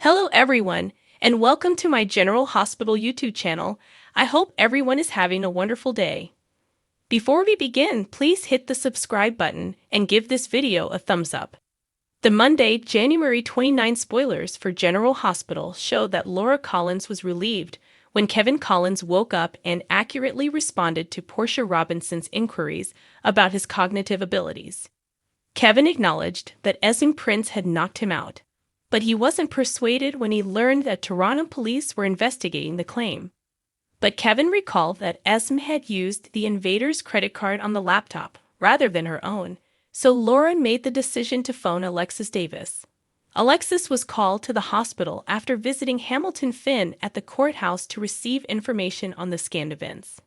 Hello everyone, and welcome to my General Hospital YouTube channel. I hope everyone is having a wonderful day. Before we begin, please hit the subscribe button and give this video a thumbs up. The Monday, January 29 spoilers for General Hospital show that Laura Collins was relieved when Kevin Collins woke up and accurately responded to Portia Robinson's inquiries about his cognitive abilities. Kevin acknowledged that Esme Prince had knocked him out, but he wasn't persuaded when he learned that Toronto police were investigating the claim. But Kevin recalled that Esme had used the invader's credit card on the laptop rather than her own, so Laura made the decision to phone Alexis Davis. Alexis was called to the hospital after visiting Hamilton Finn at the courthouse to receive information on the scanned events.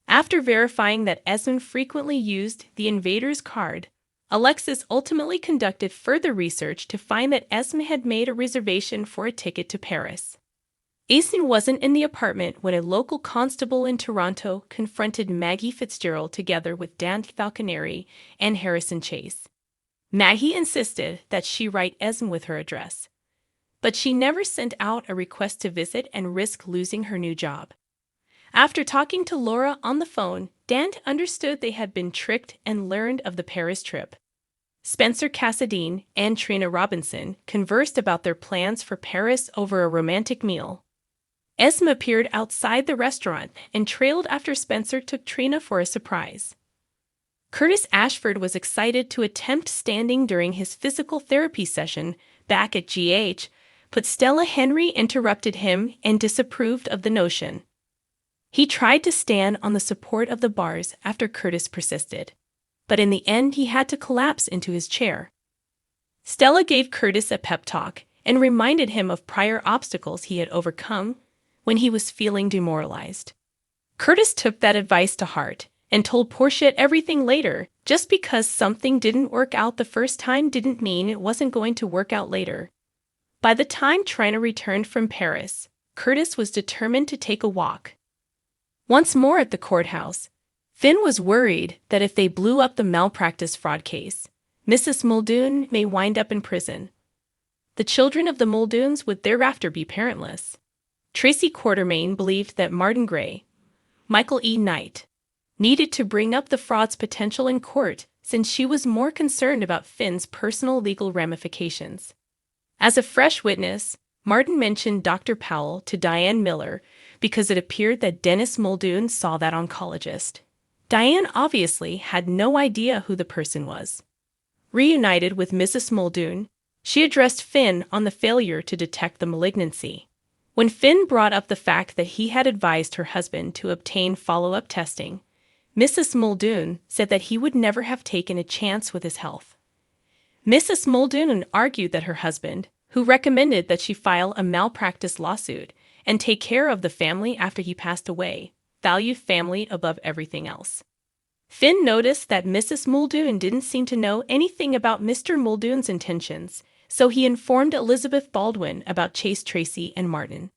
After verifying that Esme frequently used the invader's card, Alexis ultimately conducted further research to find that Esme had made a reservation for a ticket to Paris. Esme wasn't in the apartment when a local constable in Toronto confronted Maggie Fitzgerald together with Dan Falconeri and Harrison Chase. Maggie insisted that she write Esme with her address, but she never sent out a request to visit and risk losing her new job. After talking to Laura on the phone, Dan understood they had been tricked and learned of the Paris trip. Spencer Cassadine and Trina Robinson conversed about their plans for Paris over a romantic meal. Esme appeared outside the restaurant and trailed after Spencer took Trina for a surprise. Curtis Ashford was excited to attempt standing during his physical therapy session back at GH, but Stella Henry interrupted him and disapproved of the notion. He tried to stand on the support of the bars after Curtis persisted, but in the end he had to collapse into his chair. Stella gave Curtis a pep talk and reminded him of prior obstacles he had overcome when he was feeling demoralized. Curtis took that advice to heart and told Portia everything later. Just because something didn't work out the first time didn't mean it wasn't going to work out later. By the time Trina returned from Paris, Curtis was determined to take a walk. Once more at the courthouse, Finn was worried that if they blew up the malpractice fraud case, Mrs. Muldoon may wind up in prison. The children of the Muldoons would thereafter be parentless. Tracy Quartermain believed that Martin Gray, Michael E. Knight, needed to bring up the fraud's potential in court since she was more concerned about Finn's personal legal ramifications. As a fresh witness, Martin mentioned Dr. Powell to Diane Miller because it appeared that Dennis Muldoon saw that oncologist. Diane obviously had no idea who the person was. Reunited with Mrs. Muldoon, she addressed Finn on the failure to detect the malignancy. When Finn brought up the fact that he had advised her husband to obtain follow-up testing, Mrs. Muldoon said that he would never have taken a chance with his health. Mrs. Muldoon argued that her husband, who recommended that she file a malpractice lawsuit and take care of the family after he passed away, valued family above everything else. Finn noticed that Mrs. Muldoon didn't seem to know anything about Mr. Muldoon's intentions, so he informed Elizabeth Baldwin about Chase Tracy and Martin.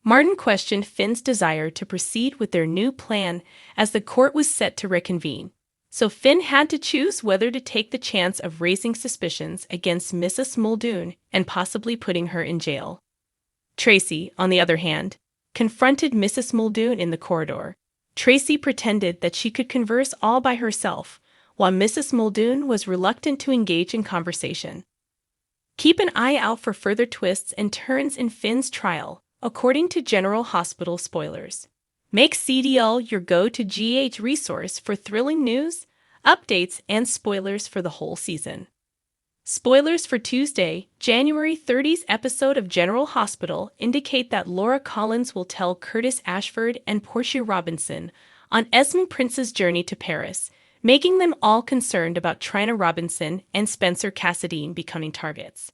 Martin questioned Finn's desire to proceed with their new plan as the court was set to reconvene, so Finn had to choose whether to take the chance of raising suspicions against Mrs. Muldoon and possibly putting her in jail. Tracy, on the other hand, confronted Mrs. Muldoon in the corridor. Tracy pretended that she could converse all by herself, while Mrs. Muldoon was reluctant to engage in conversation. Keep an eye out for further twists and turns in Finn's trial, according to General Hospital spoilers. Make CDL your go-to GH resource for thrilling news, updates, and spoilers for the whole season. Spoilers for Tuesday, January 30's episode of General Hospital indicate that Laura Collins will tell Curtis Ashford and Portia Robinson on Esme Prince's journey to Paris, making them all concerned about Trina Robinson and Spencer Cassadine becoming targets.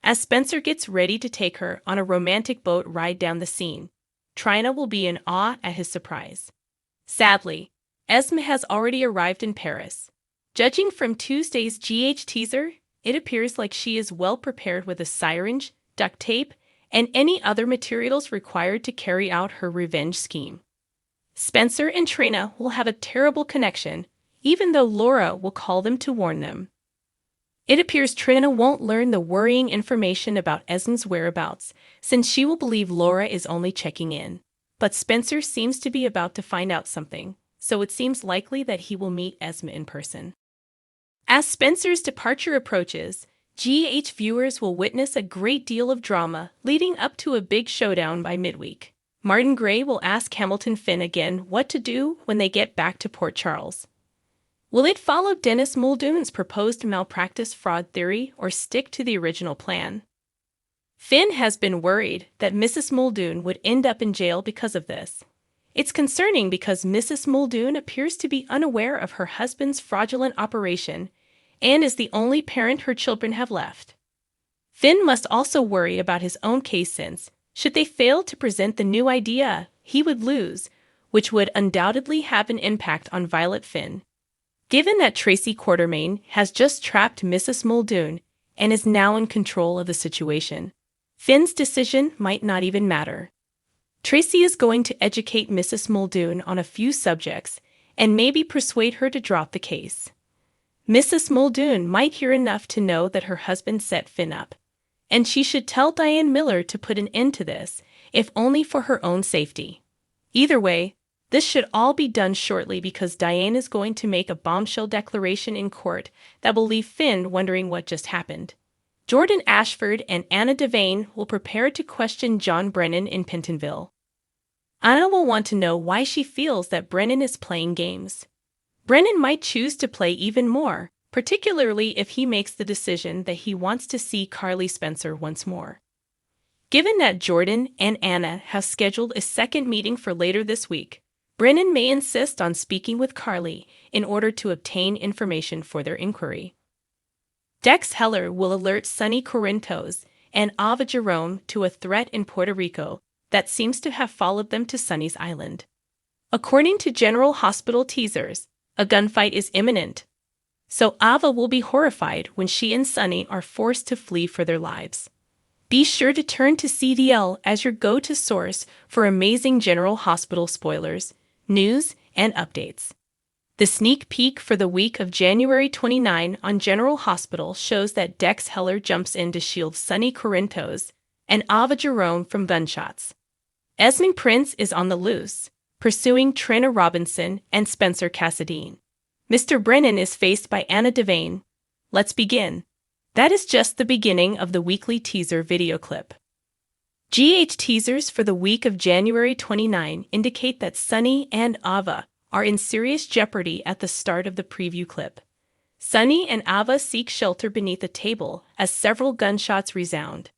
As Spencer gets ready to take her on a romantic boat ride down the Seine, Trina will be in awe at his surprise. Sadly, Esme has already arrived in Paris. Judging from Tuesday's GH teaser, it appears like she is well prepared with a syringe, duct tape, and any other materials required to carry out her revenge scheme. Spencer and Trina will have a terrible connection, even though Laura will call them to warn them. It appears Trina won't learn the worrying information about Esm's whereabouts, since she will believe Laura is only checking in. But Spencer seems to be about to find out something, so it seems likely that he will meet Esme in person. As Spencer's departure approaches, GH viewers will witness a great deal of drama leading up to a big showdown by midweek. Martin Gray will ask Hamilton Finn again what to do when they get back to Port Charles. Will it follow Dennis Muldoon's proposed malpractice fraud theory or stick to the original plan? Finn has been worried that Mrs. Muldoon would end up in jail because of this. It's concerning because Mrs. Muldoon appears to be unaware of her husband's fraudulent operation and is the only parent her children have left. Finn must also worry about his own case since, should they fail to present the new idea, he would lose, which would undoubtedly have an impact on Violet Finn. Given that Tracy Quartermaine has just trapped Mrs. Muldoon and is now in control of the situation, Finn's decision might not even matter. Tracy is going to educate Mrs. Muldoon on a few subjects and maybe persuade her to drop the case. Mrs. Muldoon might hear enough to know that her husband set Finn up, and she should tell Diane Miller to put an end to this, if only for her own safety. Either way, this should all be done shortly because Diane is going to make a bombshell declaration in court that will leave Finn wondering what just happened. Jordan Ashford and Anna Devane will prepare to question John Brennan in Pentonville. Anna will want to know why she feels that Brennan is playing games. Brennan might choose to play even more, particularly if he makes the decision that he wants to see Carly Spencer once more. Given that Jordan and Anna have scheduled a second meeting for later this week, Brennan may insist on speaking with Carly in order to obtain information for their inquiry. Dex Heller will alert Sonny Corinthos and Ava Jerome to a threat in Puerto Rico that seems to have followed them to Sonny's island. According to General Hospital teasers, a gunfight is imminent, so Ava will be horrified when she and Sonny are forced to flee for their lives. Be sure to turn to CDL as your go-to source for amazing General Hospital spoilers, news, and updates. The sneak peek for the week of January 29 on General Hospital shows that Dex Heller jumps in to shield Sonny Corinthos and Ava Jerome from gunshots. Esmond Prince is on the loose, pursuing Trina Robinson and Spencer Cassadine. Mr. Brennan is faced by Anna Devane. Let's begin. That is just the beginning of the weekly teaser video clip. GH teasers for the week of January 29 indicate that Sonny and Ava are in serious jeopardy at the start of the preview clip. Sonny and Ava seek shelter beneath a table as several gunshots resound.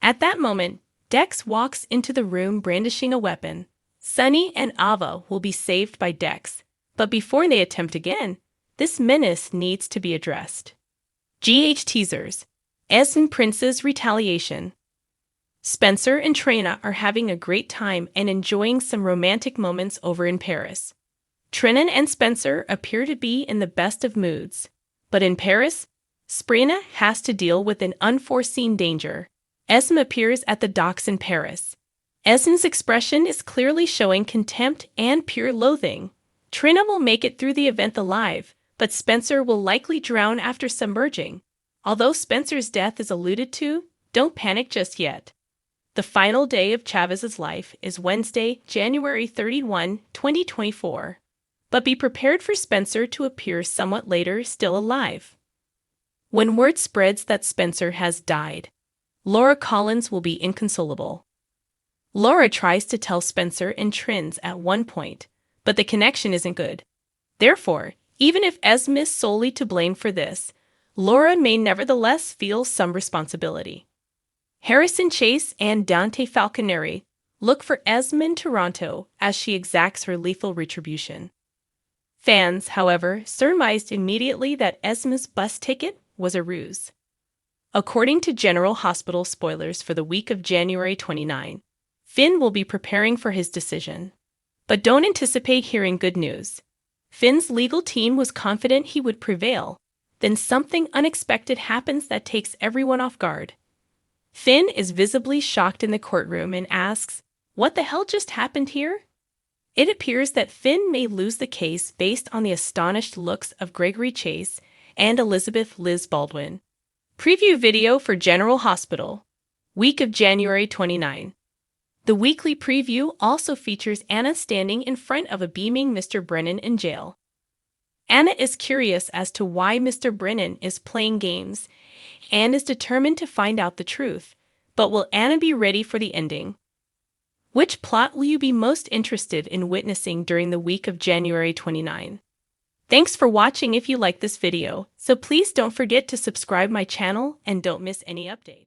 At that moment, Dex walks into the room brandishing a weapon. Sonny and Ava will be saved by Dex, but before they attempt again, this menace needs to be addressed. GH teasers. Esmond Prince's retaliation. Spencer and Trina are having a great time and enjoying some romantic moments over in Paris. Trina and Spencer appear to be in the best of moods, but in Paris, Sprina has to deal with an unforeseen danger. Esme appears at the docks in Paris. Esme's expression is clearly showing contempt and pure loathing. Trina will make it through the event alive, but Spencer will likely drown after submerging. Although Spencer's death is alluded to, don't panic just yet. The final day of Chavez's life is Wednesday, January 31, 2024. But be prepared for Spencer to appear somewhat later still alive. When word spreads that Spencer has died, Laura Collins will be inconsolable. Laura tries to tell Spencer and Trins at one point, but the connection isn't good. Therefore, even if Esme is solely to blame for this, Laura may nevertheless feel some responsibility. Harrison Chase and Dante Falconeri look for Esme in Toronto as she exacts her lethal retribution. Fans, however, surmised immediately that Esme's bus ticket was a ruse. According to General Hospital spoilers for the week of January 29, Finn will be preparing for his decision. But don't anticipate hearing good news. Finn's legal team was confident he would prevail. Then something unexpected happens that takes everyone off guard. Finn is visibly shocked in the courtroom and asks, "What the hell just happened here?" It appears that Finn may lose the case based on the astonished looks of Gregory Chase and Elizabeth Liz Baldwin, Preview video for General Hospital, week of January 29. The weekly preview also features Anna standing in front of a beaming Mr. Brennan in jail. Anna is curious as to why Mr. Brennan is playing games and is determined to find out the truth. But will Anna be ready for the ending? Which plot will you be most interested in witnessing during the week of January 29? Thanks for watching. If you like this video, so please don't forget to subscribe my channel and don't miss any update.